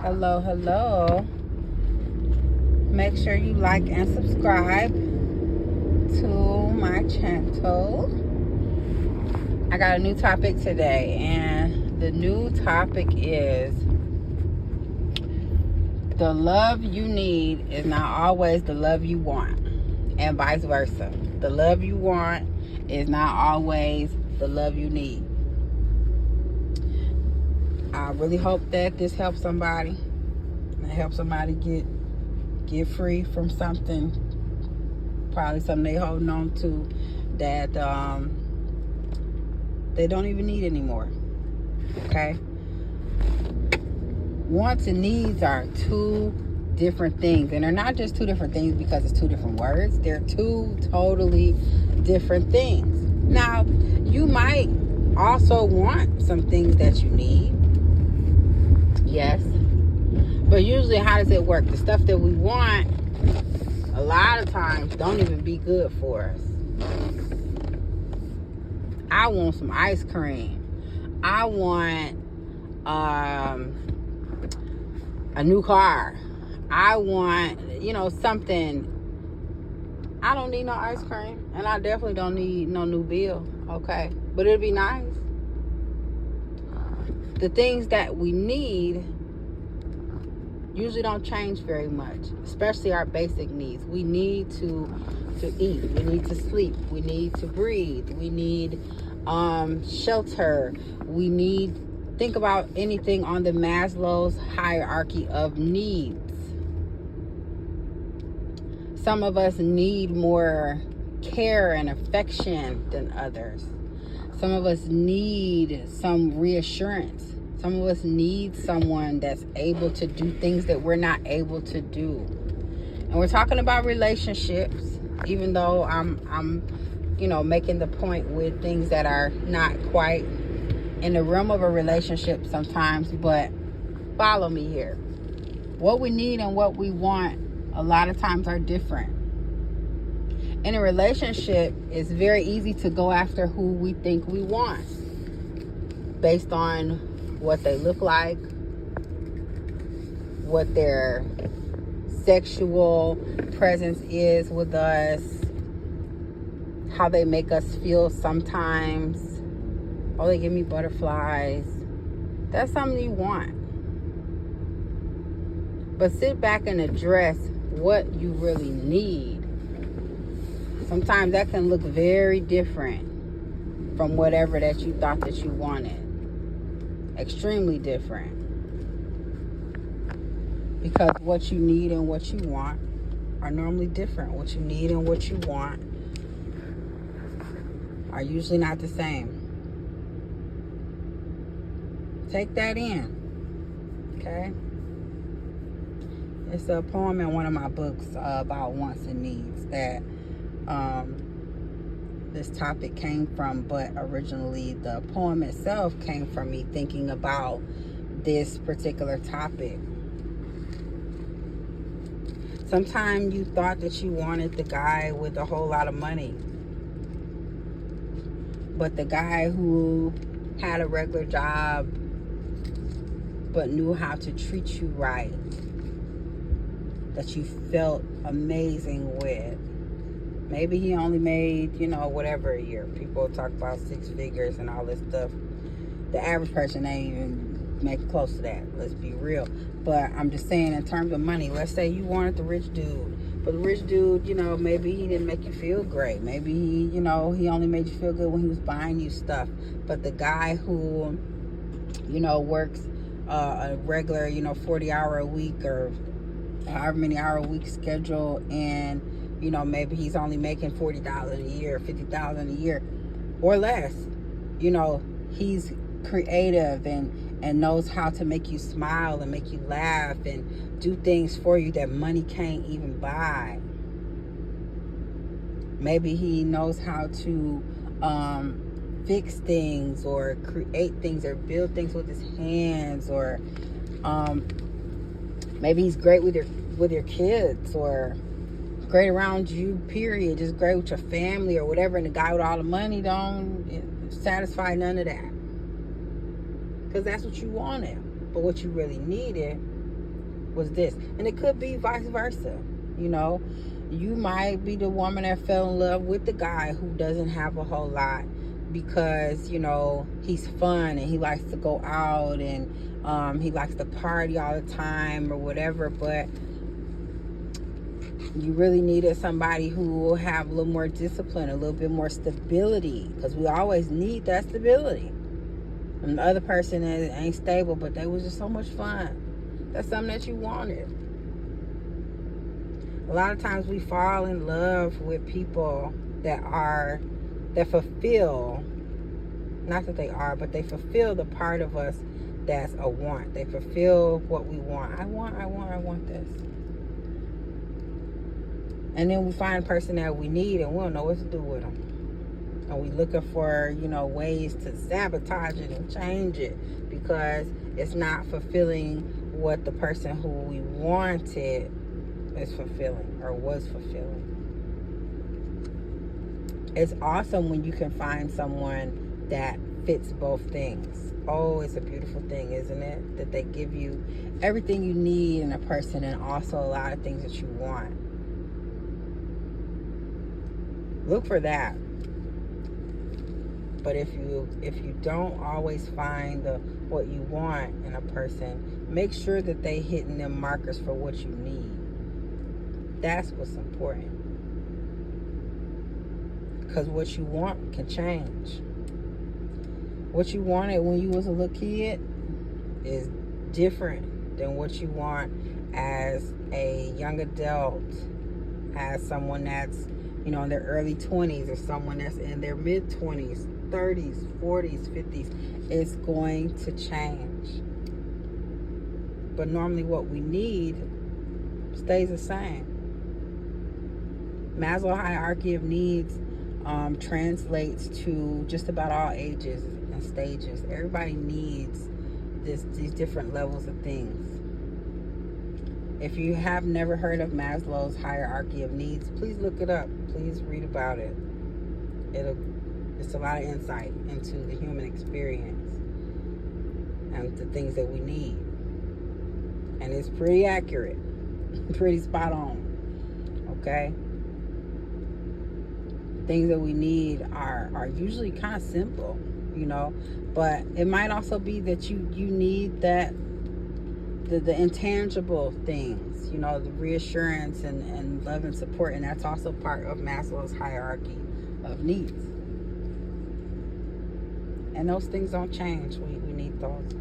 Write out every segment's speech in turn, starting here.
Hello, hello. Make sure you like and subscribe to my channel. I got a new topic today, and the new topic is the love you need is not always the love you want, and vice versa. The love you want is not always the love you need. I really hope that this helps somebody. Help somebody get free from something, probably something they holding on to that they don't even need anymore. Okay? Wants and needs are two different things, and they're not just two different things because it's two different words. They're two totally different things. Now, you might also want some things that you need. Yes. But usually, how does it work? The stuff that we want, a lot of times, don't even be good for us. I want some ice cream. I want a new car. I want, something. I don't need no ice cream. And I definitely don't need no new bill. Okay? But it'll be nice. The things that we need usually don't change very much, especially our basic needs. We need to eat. We need to sleep. We need to breathe. We need shelter. We need, think about anything on the Maslow's hierarchy of needs. Some of us need more care and affection than others. Some of us need some reassurance. Some of us need someone that's able to do things that we're not able to do. And we're talking about relationships, even though I'm making the point with things that are not quite in the realm of a relationship sometimes, but follow me here. What we need and what we want a lot of times are different. In a relationship, it's very easy to go after who we think we want based on what they look like, what their sexual presence is with us, how they make us feel sometimes. Oh, they give me butterflies. That's something you want. But sit back and address what you really need. Sometimes that can look very different from whatever that you thought that you wanted. Extremely different. Because what you need and what you want are normally different. What you need and what you want are usually not the same. Take that in. Okay? It's a poem in one of my books about wants and needs that this topic came from, but originally the poem itself came from me thinking about this particular topic. Sometimes you thought that you wanted the guy with a whole lot of money, but the guy who had a regular job but knew how to treat you right, that you felt amazing with. Maybe he only made, whatever a year. People talk about 6 figures and all this stuff. The average person ain't even make close to that. Let's be real. But I'm just saying, in terms of money, let's say you wanted the rich dude. But the rich dude, maybe he didn't make you feel great. Maybe he, he only made you feel good when he was buying you stuff. But the guy who, works a regular, 40-hour a week or however many hour a week schedule, and maybe he's only making $40 a year, $50,000 a year or less. He's creative and knows how to make you smile and make you laugh and do things for you that money can't even buy. Maybe he knows how to fix things or create things or build things with his hands, or maybe he's great with your kids, or great around you, period. Just great with your family or whatever. And the guy with all the money don't satisfy none of that, because that's what you wanted. But what you really needed was this. And it could be vice versa. You know, you might be the woman that fell in love with the guy who doesn't have a whole lot, because, you know, he's fun and he likes to go out and he likes to party all the time or whatever. But you really needed somebody who will have a little more discipline, a little bit more stability, because we always need that stability. And the other person ain't stable, but they was just so much fun. That's something that you wanted. A lot of times we fall in love with people that fulfill, not that they are, but they fulfill the part of us that's a want. They fulfill what we want. I want this. And then we find a person that we need and we don't know what to do with them. And we looking for, you know, ways to sabotage it and change it because it's not fulfilling what the person who we wanted is fulfilling or was fulfilling. It's awesome when you can find someone that fits both things. Oh, it's a beautiful thing, isn't it? That they give you everything you need in a person and also a lot of things that you want. Look for that. But if you don't always find what you want in a person, make sure that they hitting them markers for what you need. That's what's important. Because what you want can change. What you wanted when you was a little kid is different than what you want as a young adult, as someone that's, you know, in their early 20s, or someone that's in their mid 20s, 30s, 40s, 50s. It's going to change. But normally what we need stays the same. Maslow hierarchy of needs translates to just about all ages and stages. Everybody needs these different levels of things. If you have never heard of Maslow's hierarchy of needs, please look it up. Please read about it. It's a lot of insight into the human experience and the things that we need. And it's pretty accurate, pretty spot on. Okay? Things that we need are usually kind of simple, you know, but it might also be that you need that the intangible things, you know, the reassurance and love and support, and that's also part of Maslow's hierarchy of needs. And those things don't change. We need those.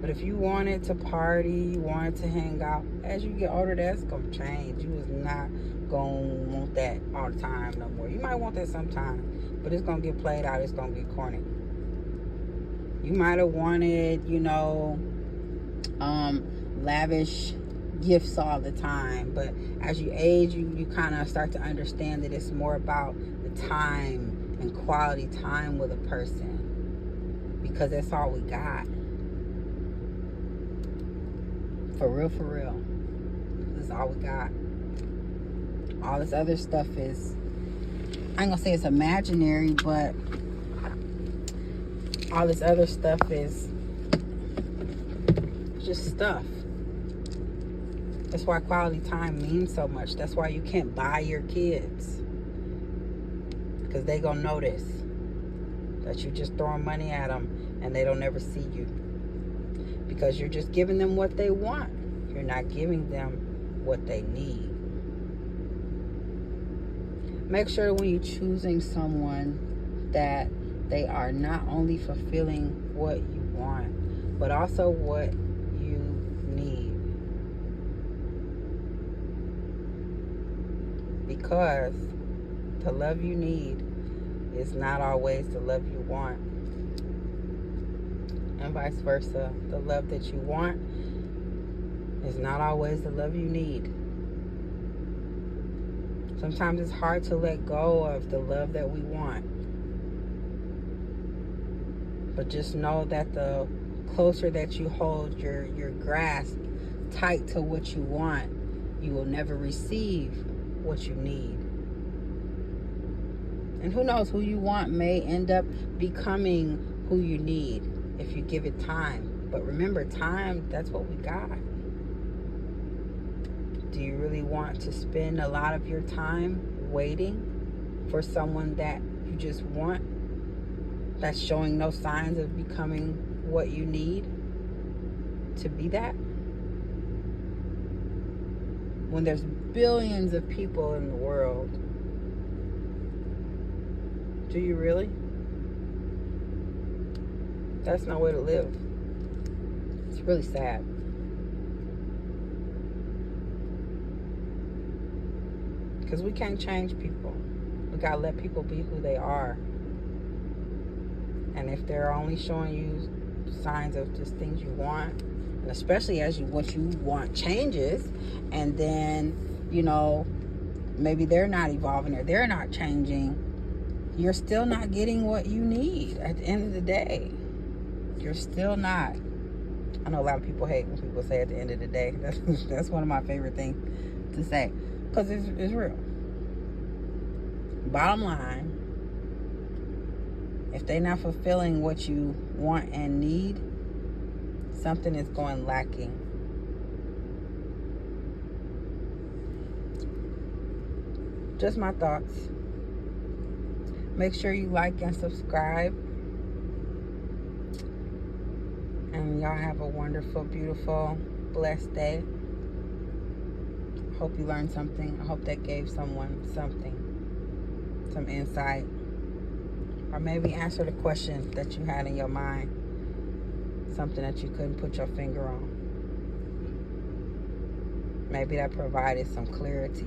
But if you wanted to party, you wanted to hang out, as you get older, that's gonna change. You is not gonna want that all the time no more. You might want that sometime, but it's gonna get played out. It's gonna get corny. You might have wanted, you know, lavish gifts all the time, but as you age, you kind of start to understand that it's more about the time and quality time with a person, because that's all we got. For real. That's all we got. All this other stuff is, I ain't gonna say it's imaginary, but all this other stuff is just stuff. That's why quality time means so much. That's why you can't buy your kids, because they gonna notice that you just throwing money at them and they don't ever see you, because you're just giving them what they want. You're not giving them what they need. Make sure when you're choosing someone that they are not only fulfilling what you want, but also what you need. Because the love you need is not always the love you want. And vice versa. The love that you want is not always the love you need. Sometimes it's hard to let go of the love that we want. But just know that the closer that you hold your grasp tight to what you want, you will never receive what you need. And who knows, who you want may end up becoming who you need if you give it time. But remember, time, that's what we got. Do you really want to spend a lot of your time waiting for someone that you just want, that's showing no signs of becoming what you need to be that? When there's billions of people in the world, do you really? That's no way to live. It's really sad. Because we can't change people. We gotta let people be who they are. And if they're only showing you signs of just things you want, and especially as what you want changes, and then, you know, maybe they're not evolving or they're not changing, you're still not getting what you need at the end of the day. You're still not. I know a lot of people hate when people say at the end of the day. That's one of my favorite things to say, because it's real. Bottom line, if they're not fulfilling what you want and need, something is going lacking. Just my thoughts. Make sure you like and subscribe. And y'all have a wonderful, beautiful, blessed day. Hope you learned something. I hope that gave someone something, some insight, or maybe answered a question that you had in your mind, something that you couldn't put your finger on. Maybe that provided some clarity.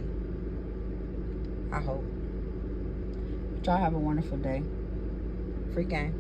I hope. But y'all have a wonderful day. Free game.